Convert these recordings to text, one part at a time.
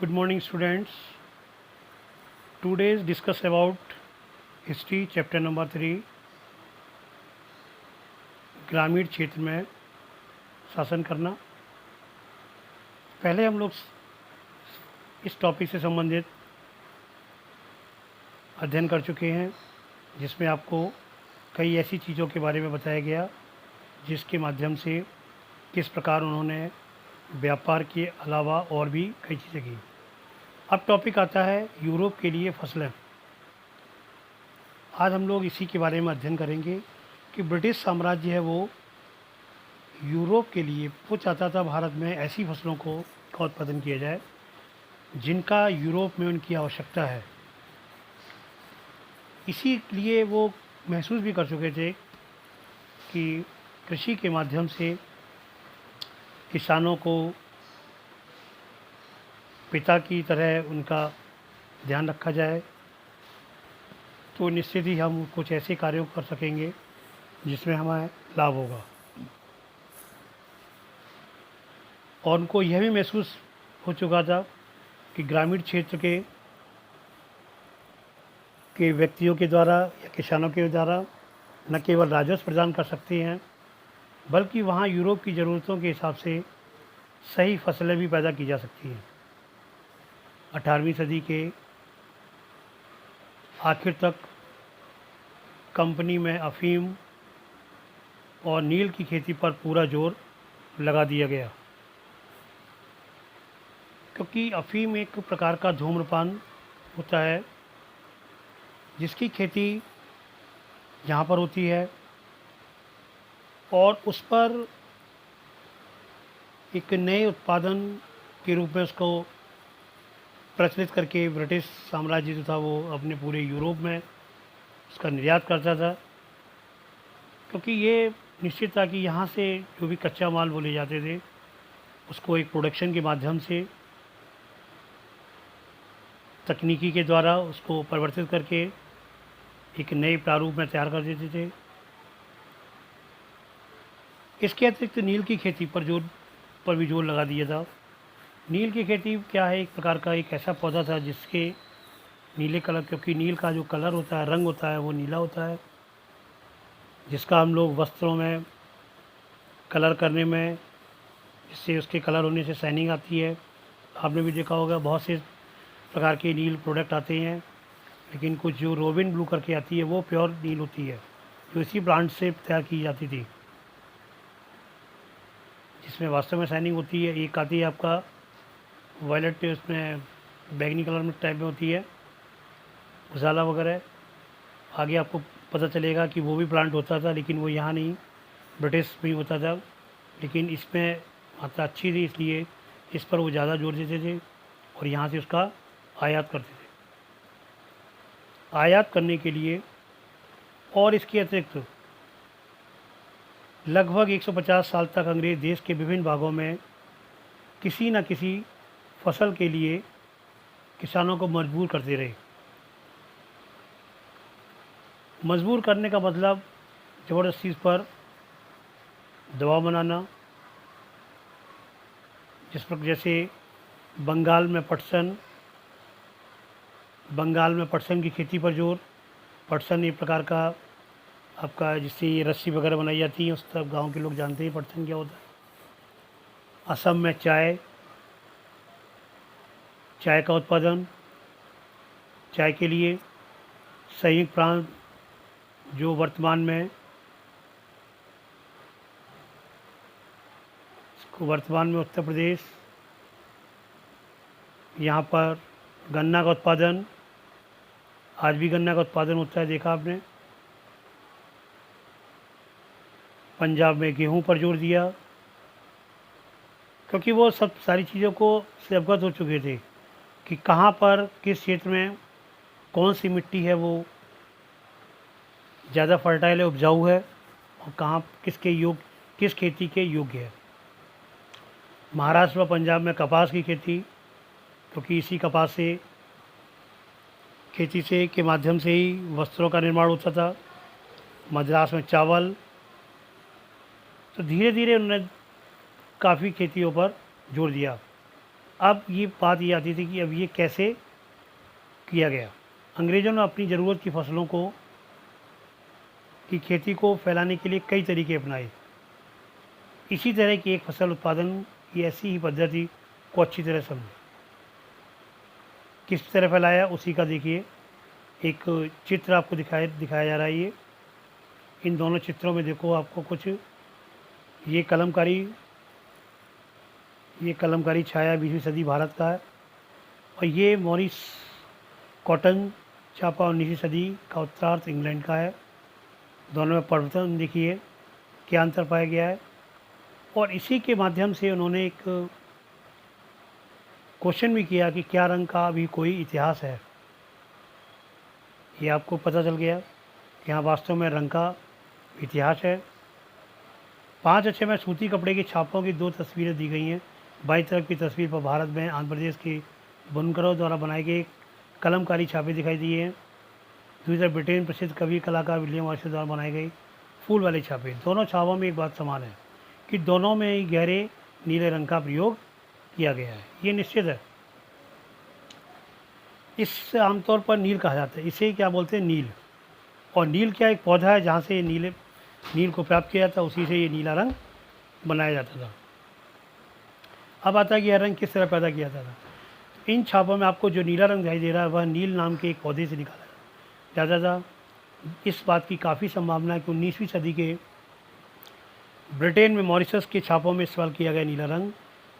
Good morning, students. Today's discuss about history chapter number 3 ग्रामीण क्षेत्र में शासन करना। पहले हम लोग इस टॉपिक से संबंधित अध्ययन कर चुके हैं, जिसमें आपको कई ऐसी चीज़ों के बारे में बताया गया जिसके माध्यम से किस प्रकार उन्होंने व्यापार के अलावा और भी कई चीज़ें की। अब टॉपिक आता है यूरोप के लिए फसलें। आज हम लोग इसी के बारे में अध्ययन करेंगे कि ब्रिटिश साम्राज्य है वो यूरोप के लिए वो चाहता था भारत में ऐसी फसलों का उत्पादन किया जाए जिनका यूरोप में उनकी आवश्यकता है। इसीलिए वो महसूस भी कर चुके थे कि कृषि के माध्यम से किसानों को पिता की तरह उनका ध्यान रखा जाए, तो निश्चित ही हम कुछ ऐसे कार्यों कर सकेंगे जिसमें हमें लाभ होगा। और उनको यह भी महसूस हो चुका था कि ग्रामीण क्षेत्र के व्यक्तियों के द्वारा या किसानों के द्वारा न केवल राजस्व प्रदान कर सकते हैं, बल्कि वहाँ यूरोप की ज़रूरतों के हिसाब से सही फसलें भी पैदा की जा सकती हैं। 18वीं सदी के आखिर तक कंपनी में अफ़ीम और नील की खेती पर पूरा जोर लगा दिया गया, क्योंकि अफ़ीम एक प्रकार का धूम्रपान होता है जिसकी खेती यहाँ पर होती है और उस पर एक नए उत्पादन के रूप में उसको प्रचलित करके ब्रिटिश साम्राज्य जो था वो अपने पूरे यूरोप में उसका निर्यात करता था, क्योंकि ये निश्चित था कि यहाँ से जो भी कच्चा माल वो ले जाते थे उसको एक प्रोडक्शन के माध्यम से तकनीकी के द्वारा उसको परिवर्तित करके एक नए प्रारूप में तैयार कर देते थे। इसके अतिरिक्त नील की खेती पर भी जोर लगा दिया था। नील की खेती क्या है, एक प्रकार का एक ऐसा पौधा था जिसके नीले कलर, क्योंकि नील का जो कलर होता है, रंग होता है, वो नीला होता है, जिसका हम लोग वस्त्रों में कलर करने में, जिससे उसके कलर होने से शाइनिंग आती है। आपने भी देखा होगा बहुत से प्रकार के नील प्रोडक्ट आते हैं, लेकिन कुछ जो रोबिन ब्लू करके आती है वो प्योर नील होती है, जो इसी ब्रांड से तैयार की जाती थी, जिसमें वास्तव में शाइनिंग होती है। एक आती है आपका वायलेट, उसमें बैगनी कलर में टाइप में होती है, उजाला वगैरह। आगे आपको पता चलेगा कि वो भी प्लांट होता था, लेकिन वो यहाँ नहीं, ब्रिटिश में होता था, लेकिन इसमें मात्रा अच्छी थी इसलिए इस पर वो ज़्यादा जोर देते थे और यहाँ से उसका आयात करते थे। आयात करने के लिए और इसके अतिरिक्त लगभग 150 साल तक अंग्रेज़ देश के विभिन्न भागों में किसी न किसी फसल के लिए किसानों को मजबूर करते रहे। मजबूर करने का मतलब ज़बरदस्ती इस पर दबाव बनाना, जैसे बंगाल में पटसन की खेती पर जोर। पटसन एक प्रकार का आपका जिससे ये रस्सी वगैरह बनाई जाती है, उस तरफ गाँव के लोग जानते हैं पटसन क्या होता है। असम में चाय का उत्पादन, चाय के लिए संयुक्त प्रांत जो वर्तमान में उत्तर प्रदेश, यहाँ पर गन्ना का उत्पादन, आज भी गन्ना का उत्पादन होता है, देखा आपने। पंजाब में गेहूं पर जोर दिया, क्योंकि वो सब सारी चीज़ों को से अवगत हो चुके थे कि कहाँ पर किस क्षेत्र में कौन सी मिट्टी है वो ज़्यादा फर्टाइल है, उपजाऊ है, और कहाँ किस खेती के योग्य है। महाराष्ट्र व पंजाब में कपास की खेती, क्योंकि इसी कपास से खेती से के माध्यम से ही वस्त्रों का निर्माण होता था। मद्रास में चावल। तो धीरे धीरे उन्होंने काफ़ी खेतियों पर जोर दिया। अब ये बात ये आती थी कि अब ये कैसे किया गया। अंग्रेज़ों ने अपनी ज़रूरत की फसलों को की खेती को फैलाने के लिए कई तरीके अपनाए। इसी तरह की एक फसल उत्पादन की ऐसी ही पद्धति को अच्छी तरह समझें। किस तरह फैलाया उसी का देखिए एक चित्र आपको दिखाया जा रहा है। ये इन दोनों चित्रों में देखो आपको कुछ ये कलमकारी छाया 20वीं सदी भारत का है, और ये मॉरिस कॉटन छापा 19वीं सदी का उत्तरार्ध इंग्लैंड का है। दोनों में परिवर्तन देखिए क्या अंतर पाया गया है। और इसी के माध्यम से उन्होंने एक क्वेश्चन भी किया कि क्या रंग का भी कोई इतिहास है। ये आपको पता चल गया कि हाँ वास्तव में रंग का इतिहास है। 5 अच्छे में सूती कपड़े के छापों की 2 तस्वीरें दी गई हैं। बाईं तरफ की तस्वीर पर भारत में आंध्र प्रदेश के बुनकरों द्वारा बनाए गए कलमकारी छापे दिखाई दिए हैं। दूसरी तरफ ब्रिटेन प्रसिद्ध कवि कलाकार विलियम वॉशिंगटन द्वारा बनाए गए फूल वाले छापे। दोनों छापों में एक बात समान है कि दोनों में ही गहरे नीले रंग का प्रयोग किया गया है। ये निश्चित है। इससे आमतौर पर नील कहा जाता है। इसे क्या बोलते हैं? नील। और नील क्या एक पौधा है जहाँ से नील को प्राप्त किया जाता है, उसी से ये नीला रंग बनाया जाता था। अब आता है कि यह रंग किस तरह पैदा किया जाता था। इन छापों में आपको जो नीला रंग दिखाई दे रहा है वह नील नाम के एक पौधे से निकाला जाता था। इस बात की काफ़ी संभावना है कि 19वीं सदी के ब्रिटेन में मॉरिशस के छापों में इस्तेमाल किया गया नीला रंग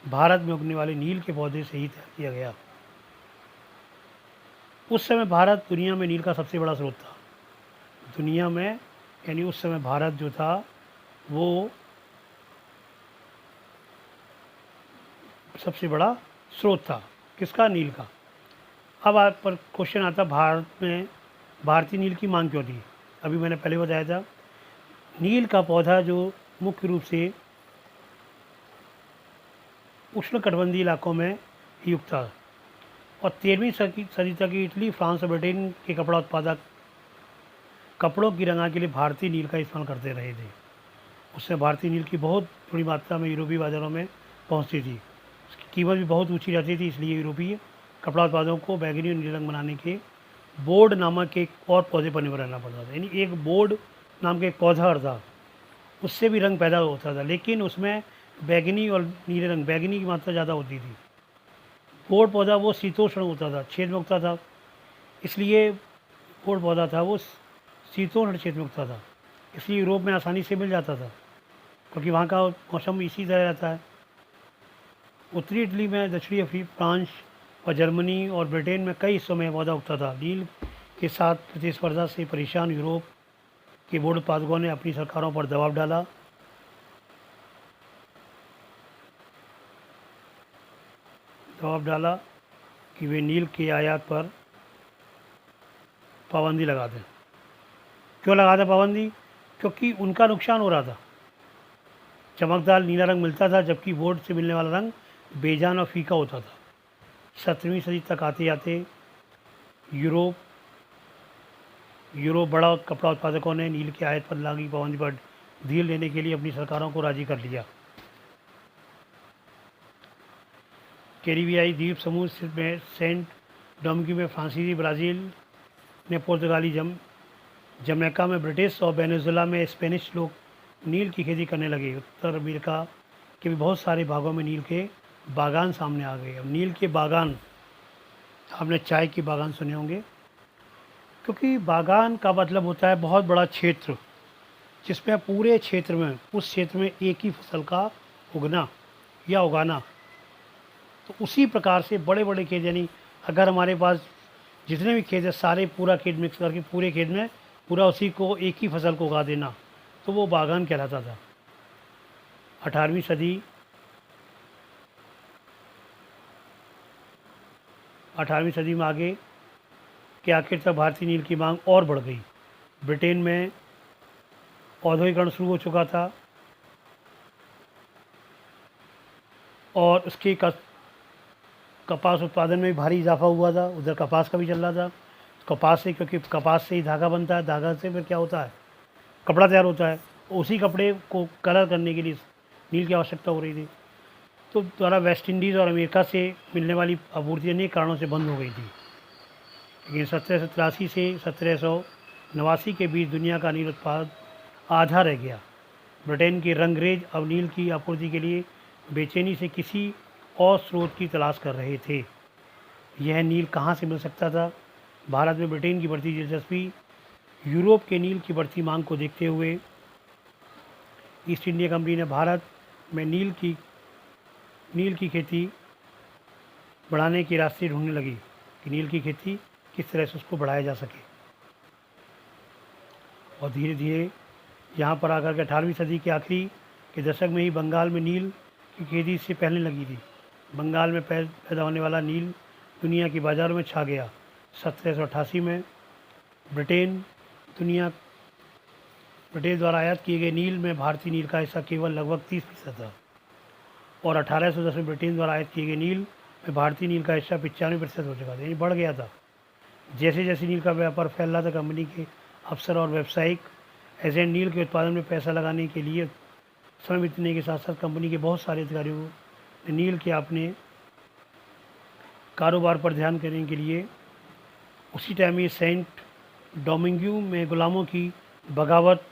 भारत में उगने वाले नील के पौधे से ही तैयार किया गया। उस समय भारत दुनिया में नील का सबसे बड़ा स्रोत था। दुनिया में यानी उस समय भारत जो था वो सबसे बड़ा स्रोत था। किसका? नील का। अब आप पर क्वेश्चन आता भारत में भारतीय नील की मांग क्यों थी। अभी मैंने पहले बताया था नील का पौधा जो मुख्य रूप से उष्णकटिबंधीय इलाकों में युक्त था, और 13वीं सदी तक इटली, फ्रांस और ब्रिटेन के कपड़ा उत्पादक कपड़ों की रंगाई के लिए भारतीय नील का इस्तेमाल करते रहे थे। उससे भारतीय नील की बहुत बड़ी मात्रा में यूरोपीय बाज़ारों में पहुंचती थी। उसकी कीमत भी बहुत ऊंची रहती थी, इसलिए यूरोपीय कपड़ा उत्पादकों को बैगनी और नीले रंग बनाने के बोर्ड नामक एक और पौधे पर निर्भर रहना पड़ता था। यानी एक बोर्ड नाम का एक पौधा था, उससे भी रंग पैदा होता था, लेकिन उसमें बैगनी और नीले रंग, बैगनी की मात्रा ज़्यादा होती थी। बोर्ड पौधा वो शीतोष्ण होता था, छेद में उगता था, इसलिए बोर्ड पौधा था वो शीतोष्ण क्षेत्र में उगता था, इसलिए यूरोप में आसानी से मिल जाता था क्योंकि वहाँ का मौसम इसी तरह रहता है। उत्तरी इटली में, दक्षिणी अफ्रीका, फ्रांस और जर्मनी और ब्रिटेन में कई हिस्सों में पौधा उगता था। नील के साथ प्रतिस्पर्धा से परेशान यूरोप के बोर्ड उत्पादकों ने अपनी सरकारों पर दबाव डाला कि वे नील के आयात पर पाबंदी लगा दें। क्यों लगा दें पाबंदी? क्योंकि उनका नुकसान हो रहा था। चमकदार नीला रंग मिलता था, जबकि बोर्ड से मिलने वाला रंग बेजान और फीका होता था। 17वीं सदी तक आते आते यूरोप बड़ा कपड़ा उत्पादकों ने नील के आयात पर लगी पाबंदी पर ढील देने के लिए अपनी सरकारों को राजी कर लिया। कैरिबियाई द्वीप समूह में सेंट डोमिंगो में फ्रांसीसी, ब्राज़ील ने पुर्तगाली, जमैका में ब्रिटिश और वेनेजुएला में स्पेनिश लोग नील की खेती करने लगे। उत्तर अमेरिका के भी बहुत सारे भागों में नील के बागान सामने आ गए। अब नील के बागान, आपने चाय के बागान सुने होंगे, क्योंकि बागान का मतलब होता है बहुत बड़ा क्षेत्र जिसमें पूरे क्षेत्र में, उस क्षेत्र में एक ही फसल का उगना या उगाना। तो उसी प्रकार से बड़े बड़े खेत, यानी अगर हमारे पास जितने भी खेत है सारे पूरा खेत मिक्स करके पूरे खेत में पूरा उसी को एक ही फसल को उगा देना, तो वो बागान कहलाता था। 18वीं सदी में आगे के आखिर तक भारतीय नील की मांग और बढ़ गई। ब्रिटेन में औद्योगिकरण शुरू हो चुका था और उसके कपास उत्पादन में भारी इजाफा हुआ था। उधर कपास का भी चल रहा था। कपास से, क्योंकि कपास से ही धागा बनता है, धागा से फिर क्या होता है, कपड़ा तैयार होता है। उसी कपड़े को कलर करने के लिए नील की आवश्यकता हो रही थी। तो द्वारा वेस्ट इंडीज़ और अमेरिका से मिलने वाली आपूर्ति अनेक कारणों से बंद हो गई थी। लेकिन 1783 से 1789 के बीच दुनिया का नील उत्पाद आधा रह गया। ब्रिटेन के रंगरेज अब नील की आपूर्ति के लिए बेचैनी से किसी और स्रोत की तलाश कर रहे थे। यह नील कहाँ से मिल सकता था? भारत में ब्रिटेन की बढ़ती दिलचस्पी, यूरोप के नील की बढ़ती मांग को देखते हुए ईस्ट इंडिया कंपनी ने भारत में नील की खेती बढ़ाने के रास्ते ढूंढने लगी कि नील की खेती किस तरह से उसको बढ़ाया जा सके। और धीरे धीरे यहाँ पर आकर के 18वीं सदी के आखिरी के दशक में ही बंगाल में नील की खेती इससे पहले लगी थी। बंगाल में पैदा होने वाला नील दुनिया की बाज़ारों में छा गया। 1788 में ब्रिटेन द्वारा आयात किए गए नील में भारतीय नील का हिस्सा केवल लगभग 30% था और 1810 में ब्रिटेन द्वारा आयात किए गए नील में भारतीय नील का हिस्सा 95% हो चुका था, यानी बढ़ गया था। जैसे जैसे नील का व्यापार फैल रहा था, कंपनी के अफसर और व्यावसायिक एजेंट नील के उत्पादन में पैसा लगाने के लिए समय बीतने के साथ साथ कंपनी के बहुत सारे अधिकारियों ने नील के अपने कारोबार पर ध्यान करने के लिए उसी टाइम में सेंट डोमिंग्यू में गुलामों की बगावत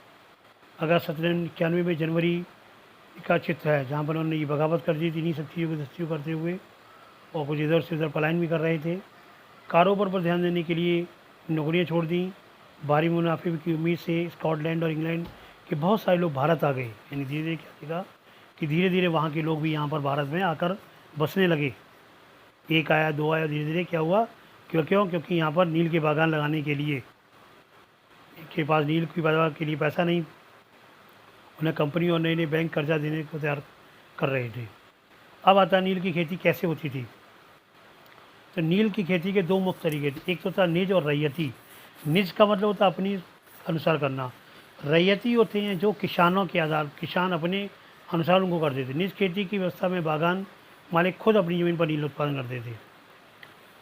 अगस्त 1791 में जनवरी का चित्र है, जहाँ पर उन्होंने ये बगावत कर दी थी। इन्हीं सब चीज़ों को दस्तियों करते हुए और कुछ इधर से उधर पलायन भी कर रहे थे। कारोबार पर ध्यान देने के लिए नौकरियां छोड़ दी। भारी मुनाफे की उम्मीद से स्कॉटलैंड और इंग्लैंड के बहुत सारे लोग भारत आ गए। यानी धीरे धीरे क्या देखा कि धीरे धीरे वहाँ के लोग भी यहाँ पर भारत में आकर बसने लगे। एक आया, दो आया, धीरे धीरे क्या हुआ, क्योंकि यहाँ पर नील के बागान लगाने के लिए के पास नील की पैदावार के लिए पैसा नहीं, उन्हें कंपनी और नए नए बैंक कर्जा देने को तैयार कर रहे थे। अब आता नील की खेती कैसे होती थी। तो नील की खेती के दो मुख्य तरीके थे। एक तो था निज और रैयती। निज का मतलब होता है अपनी अनुसार करना। रैयती होते हैं जो किसानों के आधार, किसान अपने अनुसार उनको कर देते। निज खेती की व्यवस्था में बागान मालिक खुद अपनी ज़मीन पर नील उत्पादन करते थे।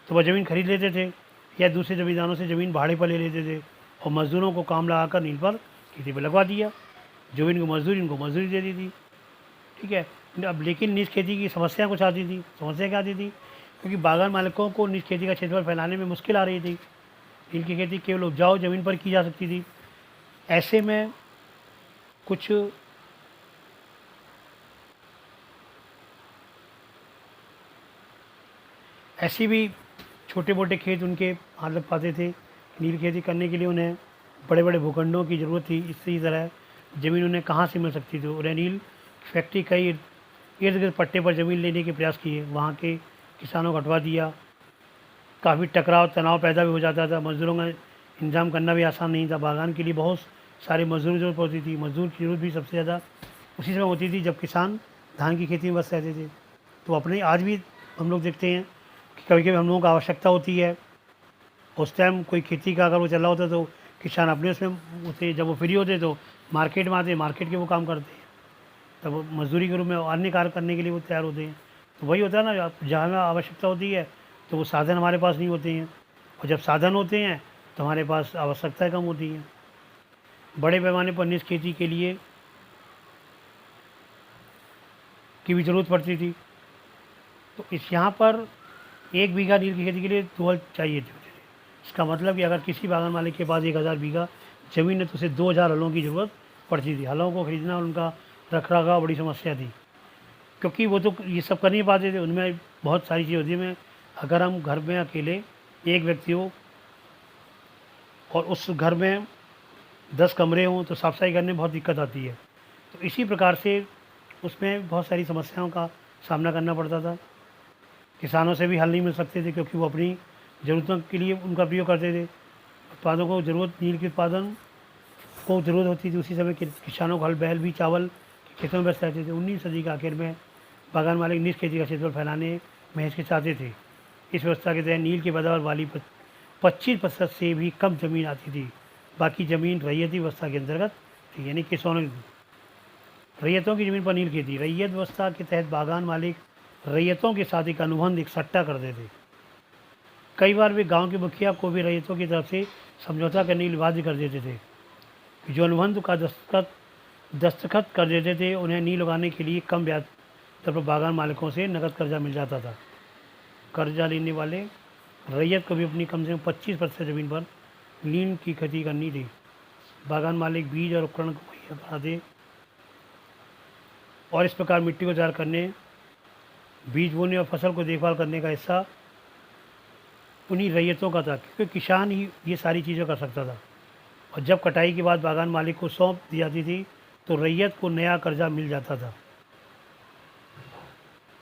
तो वह ज़मीन खरीद लेते थे या दूसरे ज़मींदारों से ज़मीन भाड़े पर ले लेते थे और मज़दूरों को काम लगाकर नील पर खेती पर लगवा दिया। जो इनको मजदूरी दे दी थी, ठीक है। अब लेकिन निज खेती की समस्या कुछ आती थी। समस्या क्या आती थी? क्योंकि बागान मालिकों को निज खेती का क्षेत्रफल फैलाने में मुश्किल आ रही थी। नील की खेती केवल उपजाऊ ज़मीन पर की जा सकती थी। ऐसे में कुछ ऐसी भी छोटे मोटे खेत उनके हाथ लग पाते थे। नील खेती करने के लिए उन्हें बड़े बड़े भूखंडों की ज़रूरत थी। इसी तरह ज़मीन उन्हें कहाँ से मिल सकती थी? उन्हें नील फैक्ट्री कई इर्द गिर्द पट्टे पर ज़मीन लेने के प्रयास किए। वहाँ के किसानों को हटवा दिया। काफ़ी टकराव तनाव पैदा भी हो जाता था। मज़दूरों का इंतजाम करना भी आसान नहीं था। बागान के लिए बहुत सारे मज़दूर की ज़रूरत होती थी। मज़दूर की ज़रूरत भी सबसे ज़्यादा उसी समय होती थी जब किसान धान की खेती में बस रहते थे। तो अपने आज भी हम लोग देखते हैं कि कभी कभी हम लोगों को आवश्यकता होती है। उस टाइम कोई खेती का अगर वो चल रहा होता तो किसान अपने उसमें होते, जब वो फ्री होते तो मार्केट में आते, मार्केट के वो काम करते हैं। तब वो मजदूरी के रूप में अन्य कार्य करने के लिए वो तैयार होते हैं। तो वही होता है ना, जहाँ हमें आवश्यकता होती है तो वो साधन हमारे पास नहीं होते हैं, और जब साधन होते हैं तो हमारे पास आवश्यकताएँ कम होती हैं। बड़े पैमाने पर निज खेती के लिए की भी ज़रूरत पड़ती थी। तो इस यहाँ पर 1 बीघा नील की खेती के लिए 2 हल चाहिए थे। इसका मतलब कि अगर किसी बागान मालिक के पास 1000 बीघा ज़मीन है तो उसे 2000 हलों की ज़रूरत पड़ती थी। हलों को खरीदना और उनका रख रखाव बड़ी समस्या थी, क्योंकि वो तो ये सब कर नहीं पाते थे। उनमें बहुत सारी चीज़ होती है। अगर हम घर में अकेले एक व्यक्ति हो और उस घर में 10 कमरे हों तो साफ सफाई करने में बहुत दिक्कत आती है। तो इसी प्रकार से उसमें बहुत सारी समस्याओं का सामना करना पड़ता था। किसानों से भी हल नहीं मिल सकते थे, क्योंकि वो अपनी ज़रूरतों के लिए उनका प्रयोग करते थे। उत्पादों को ज़रूरत, नील के उत्पादन को ज़रूरत होती थी। उसी समय किसानों को हल बैल भी चावल खेतों में व्यस्त रहते थे। 19वीं सदी के आखिर में बागान मालिक निज खेती का क्षेत्रफल फैलाने में हिचकिचाते थे। इस व्यवस्था के तहत नील की पैदावार वाली 25% से भी कम ज़मीन आती थी। बाकी ज़मीन रैयती व्यवस्था के अंतर्गत थी, यानी किसानों की रैयतों की ज़मीन पर नील खेती। रैयत व्यवस्था के तहत बागान मालिक रैयतों के साथ एक अनुबंध, एक सट्टा करते थे। कई बार वे गांव के मुखिया को भी रैयतों की तरफ से समझौता करने के लिए बाध्य कर देते थे। जो अनुबंध का दस्तखत कर देते थे, उन्हें नील उगाने के लिए कम ब्याज तब बागान मालिकों से नकद कर्जा मिल जाता था। कर्जा लेने वाले रैयत को भी अपनी कम से कम 25% ज़मीन पर नील की खेती करनी थी। बागान मालिक बीज और उपकरण को मुहैया कराते और इस प्रकार मिट्टी को तैयार करने, बीज बोने और फसल को देखभाल करने का हिस्सा उन्हीं रैयतों का था, क्योंकि किसान ही ये सारी चीज़ें कर सकता था। और जब कटाई के बाद बागान मालिक को सौंप दी जाती थी तो रैयत को नया कर्जा मिल जाता था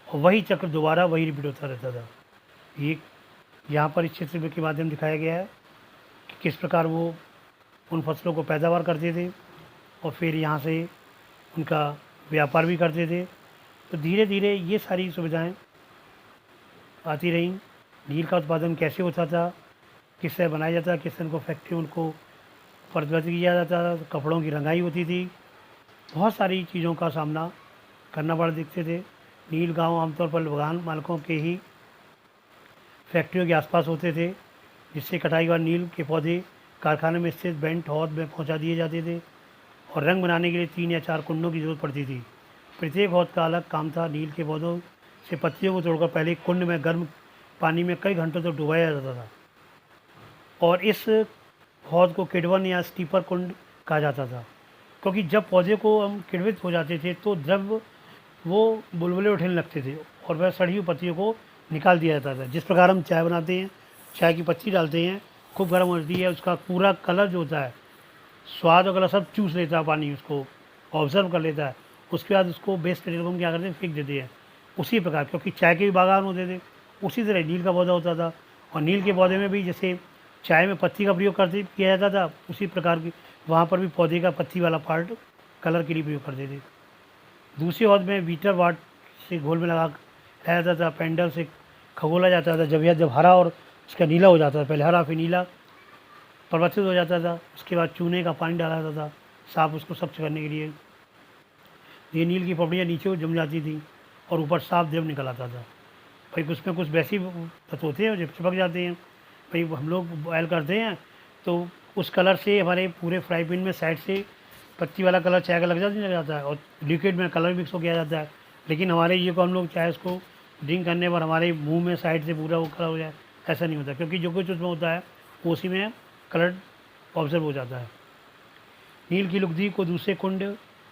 और वही चक्र दोबारा वही रिपीट होता रहता था। ये यहाँ पर इस चित्र के माध्यम दिखाया गया है कि किस प्रकार वो उन फसलों को पैदावार करते थे और फिर यहाँ से उनका व्यापार भी करते थे। तो धीरे धीरे ये सारी सुविधाएं आती रहीं। नील का उत्पादन कैसे होता था, किस तरह बनाया जाता, किस तरह उनको फैक्ट्री उनको परिवर्तित किया जाता था, कपड़ों की रंगाई होती थी, बहुत सारी चीज़ों का सामना करना पड़ दिखते थे। नील गांव आमतौर पर बागान मालिकों के ही फैक्ट्रियों के आसपास होते थे, जिससे कटाई के बाद नील के पौधे कारखाने में स्थित बेंट हौद में पहुंचा दिए जाते थे और रंग बनाने के लिए 3 या 4 कुंडों की ज़रूरत पड़ती थी। प्रत्येक हौद का अलग काम था। नील के पौधों से पत्तियों को तोड़कर पहले कुंड में गर्म पानी में कई घंटों तक डुबाया जाता था और इस हौद को किडवन या स्टीपर कुंड कहा जाता था, क्योंकि जब पौधे को हम किण्वित हो जाते थे तो जब वो बुलबुले उठने लगते थे और वह सड़ी हुई पत्तियों को निकाल दिया जाता था। जिस प्रकार हम चाय बनाते हैं, चाय की पत्ती डालते हैं, खूब गर्म होती है, उसका पूरा कलर जो होता है, स्वाद और कलर सब चूस लेता है, पानी उसको ऑब्जर्व कर लेता है, उसके बाद उसको बेस्ट मटेरियल को हम क्या करते हैं, फेंक देते हैं। उसी प्रकार, क्योंकि चाय के भी बागान होते थे, उसी तरह नील का पौधा होता था और नील के पौधे में भी जैसे चाय में पत्ती का प्रयोग करते किया जाता था, उसी प्रकार की वहाँ पर भी पौधे का पत्ती वाला पार्ट कलर के लिए प्रयोग करते थे। दूसरी हौद में बीटर वाट से घोल में लगा लाया जाता था, पेंडल से खगोला जाता था। जब हरा और उसका नीला हो जाता था, पहले हरा फिर नीला परिवर्तित हो जाता था, उसके बाद चूने का पानी डाला जाता था साफ उसको स्वच्छ करने के लिए। ये नील की पपड़ियाँ नीचे जम जाती थी और ऊपर साफ द्रव निकल आता था। भाई उसमें कुछ वैसी तत्व होते हैं जो चिपक जाते हैं। भाई हम लोग बॉयल करते हैं तो उस कलर से हमारे पूरे फ्राई पैन में साइड से पत्ती वाला कलर चाय का लग जाता है और लिक्विड में कलर मिक्स हो किया जाता है। लेकिन हमारे ये को हम लोग चाय उसको ड्रिंक करने पर हमारे मुंह में साइड से पूरा वो कलर हो जाए, ऐसा नहीं होता, क्योंकि जो कुछ उसमें होता है वो उसी में कलर ऑब्जर्व हो जाता है। नील की लुगदी को दूसरे कुंड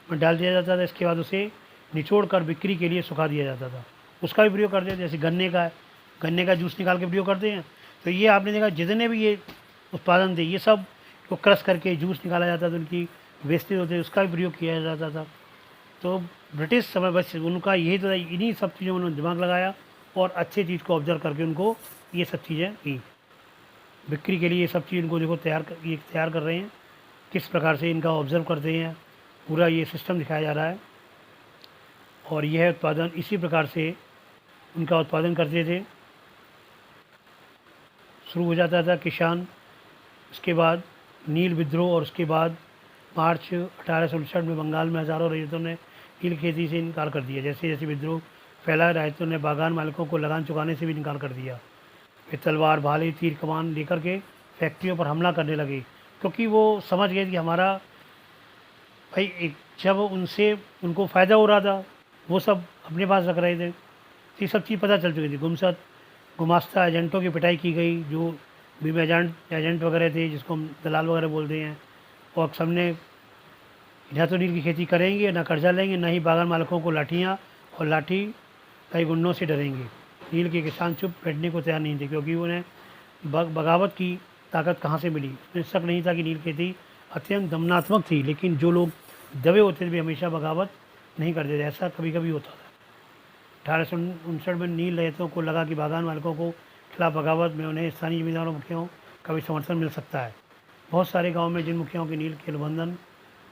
में डाल दिया जाता था। इसके बाद उसे निचोड़ कर बिक्री के लिए सुखा दिया जाता था। उसका भी प्रयोग करते थे, जैसे गन्ने का जूस निकाल के प्रयोग करते हैं। तो ये आपने देखा जितने भी ये उत्पादन थे ये सब को क्रश करके जूस निकाला जाता था, उनकी वेस्टेज होते उसका भी प्रयोग किया जाता था। तो ब्रिटिश समय बस उनका यही तो था, इन्हीं सब चीज़ों में उन्होंने दिमाग लगाया और अच्छी चीज़ को ऑब्जर्व करके उनको ये सब चीज़ें की बिक्री के लिए। ये सब चीज़ उनको देखो तैयार कर रहे हैं, किस प्रकार से इनका ऑब्जर्व करते हैं, पूरा ये सिस्टम दिखाया जा रहा है। और यह उत्पादन इसी प्रकार से उनका उत्पादन करते थे, शुरू हो जाता था किसान। उसके बाद नील विद्रोह और उसके बाद मार्च 1859 में बंगाल में हज़ारों रैयतों ने नील खेती से इनकार कर दिया। जैसे जैसे विद्रोह फैला, रैयतों ने बागान मालिकों को लगान चुकाने से भी इनकार कर दिया। वे तलवार, भाले, तीर कमान लेकर के फैक्ट्रियों पर हमला करने लगे, क्योंकि वो समझ गए कि हमारा भाई जब उनको फ़ायदा हो रहा था वो सब अपने पास रख रहे थे। तो ये सब चीज़ पता चल चुकी थी। गुमास्ता एजेंटों की पिटाई की गई, जो बीमा एजेंट वगैरह थे, जिसको हम दलाल वगैरह बोलते हैं, और सबने ना तो नील की खेती करेंगे, ना कर्जा लेंगे, ना ही बागान मालिकों को लाठियाँ और लाठी कई गुंडों से डरेंगे। नील के किसान चुप बैठने को तैयार नहीं थे, क्योंकि उन्हें बगावत की ताकत कहाँ से मिली। उसमें शक नहीं था कि नील खेती अत्यंत दमनात्मक थी, लेकिन जो लोग दबे होते थे वे हमेशा बगावत नहीं करते थे। ऐसा कभी कभी होता था। 1859 में नील रैयतों को लगा कि बागान मालिकों को खिलाफ बगावत में उन्हें स्थानीय जमींदारों मुखियाओं का भी समर्थन मिल सकता है। बहुत सारे गाँव में जिन मुखियाओं के नील के अनुबंधन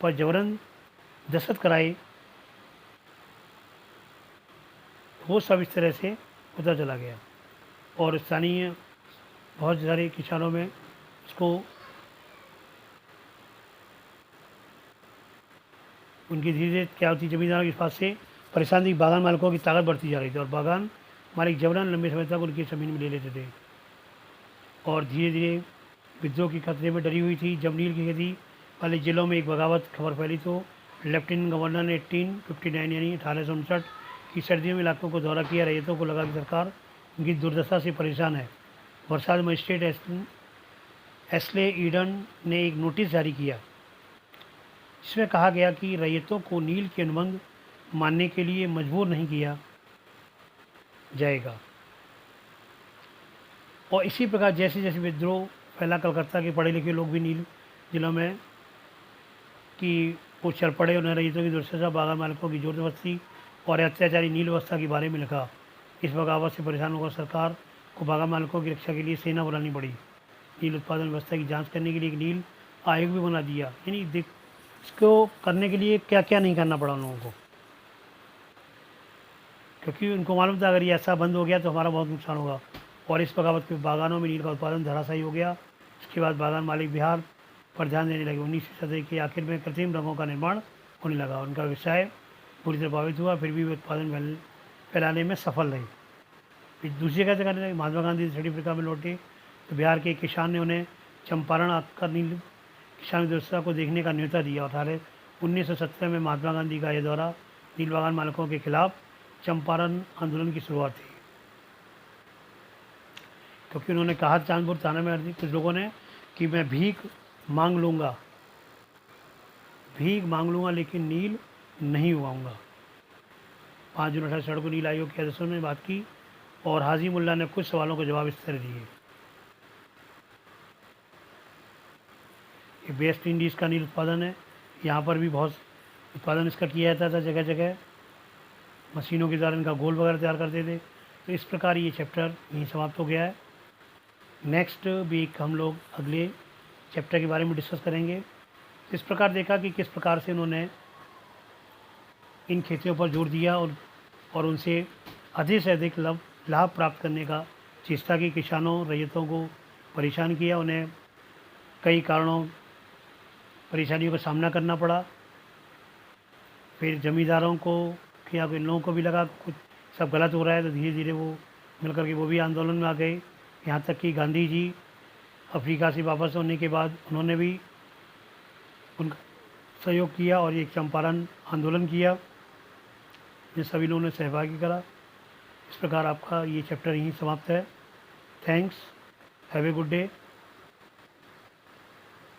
पर जबरन दस्तखत कराए, वो सब इस तरह से होता चला गया और स्थानीय बहुत सारे किसानों में उसको उनकी धीरे धीरे क्या होती, जमींदारों के पास से परेशानी, बागान मालिकों की ताकत बढ़ती जा रही थी और बागान मालिक जबरन लंबे समय तक उनकी ज़मीन में ले लेते थे और धीरे धीरे विद्रोह की खतरे में डरी हुई थी। जब नील की खेती वाले जिलों में एक बगावत खबर फैली तो लेफ्टिनेंट गवर्नर ने 1859 यानी 1859 कि सर्दियों में इलाकों को दौरा किया। रैयतों को लगा कि सरकार उनकी दुर्दशा से परेशान है। वरसाड मजिस्ट्रेट एस्ले ईडन ने एक नोटिस जारी किया जिसमें कहा गया कि रैयतों को नील के अनुबंध मानने के लिए मजबूर नहीं किया जाएगा। और इसी प्रकार जैसे जैसे विद्रोह फैला, कलकत्ता के पढ़े लिखे लोग भी नील जिलों में कि वो चल पड़े। उन्हें रैयतों की दुर्दशा, बागान मालिकों की जोर जबरदस्ती और अत्याचारी नील व्यवस्था के बारे में लिखा। इस बगावत से परेशान होकर सरकार को बागान मालिकों की रक्षा के लिए सेना बुलानी पड़ी। नील उत्पादन व्यवस्था की जांच करने के लिए एक नील आयोग भी बना दिया। यानी देख, इसको करने के लिए क्या क्या नहीं करना पड़ा उन लोगों को, क्योंकि उनको मालूम था अगर ये ऐसा बंद हो गया तो हमारा बहुत नुकसान होगा। और इस बगावत के बागानों में नील का उत्पादन धराशायी हो गया। इसके बाद बागान मालिक बिहार पर ध्यान देने लगे। 19वीं सदी के आखिर में कृत्रिम रंगों का निर्माण होने लगा। उनका व्यवसाय पूरी तरह प्रभावित हुआ, फिर भी वे उत्पादन फैलाने में सफल रहे। फिर दूसरी जगह करने लगे। महात्मा गांधी दक्षिण अफ्रीका में लौटे तो बिहार के एक किसान ने उन्हें चंपारण आकर नील किसान व्यवस्था को देखने का न्योता दिया। और 1917 में महात्मा गांधी का यह दौरा नील बागान मालिकों के खिलाफ चंपारण आंदोलन की शुरुआत थी, क्योंकि उन्होंने कहा चांदपुर थाना में कुछ लोगों ने कि मैं भीख मांग लूँगा लेकिन नील नहीं उगाऊँगा। 5 जून 1860 को नील आयोग के सदस्यों ने बात की और हाजी मुल्ला ने कुछ सवालों के जवाब इस तरह दिए। ये वेस्ट इंडीज़ का नील उत्पादन है। यहाँ पर भी बहुत उत्पादन इसका किया जाता था, जगह जगह मशीनों के द्वारा इनका गोल वगैरह तैयार करते थे। तो इस प्रकार ये चैप्टर यहीं समाप्त हो गया है। नेक्स्ट वीक हम लोग अगले चैप्टर के बारे में डिस्कस करेंगे। इस प्रकार देखा कि किस प्रकार से उन्होंने इन खेतियों पर जोर दिया और उनसे अधिक से अधिक लाभ प्राप्त करने का चेष्टा की। किसानों, रैयतों को परेशान किया, उन्हें कई कारणों परेशानियों का सामना करना पड़ा। फिर ज़मींदारों को या इन लोगों को भी लगा कुछ सब गलत हो रहा है, तो धीरे धीरे वो मिलकर के वो भी आंदोलन में आ गए। यहाँ तक कि गांधी जी अफ्रीका से वापस होने के बाद उन्होंने भी उनका सहयोग किया और एक चंपारण आंदोलन किया, जिस सभी लोगों ने सहभागी करा। इस प्रकार आपका ये चैप्टर यहीं समाप्त है। Thanks, have a good day.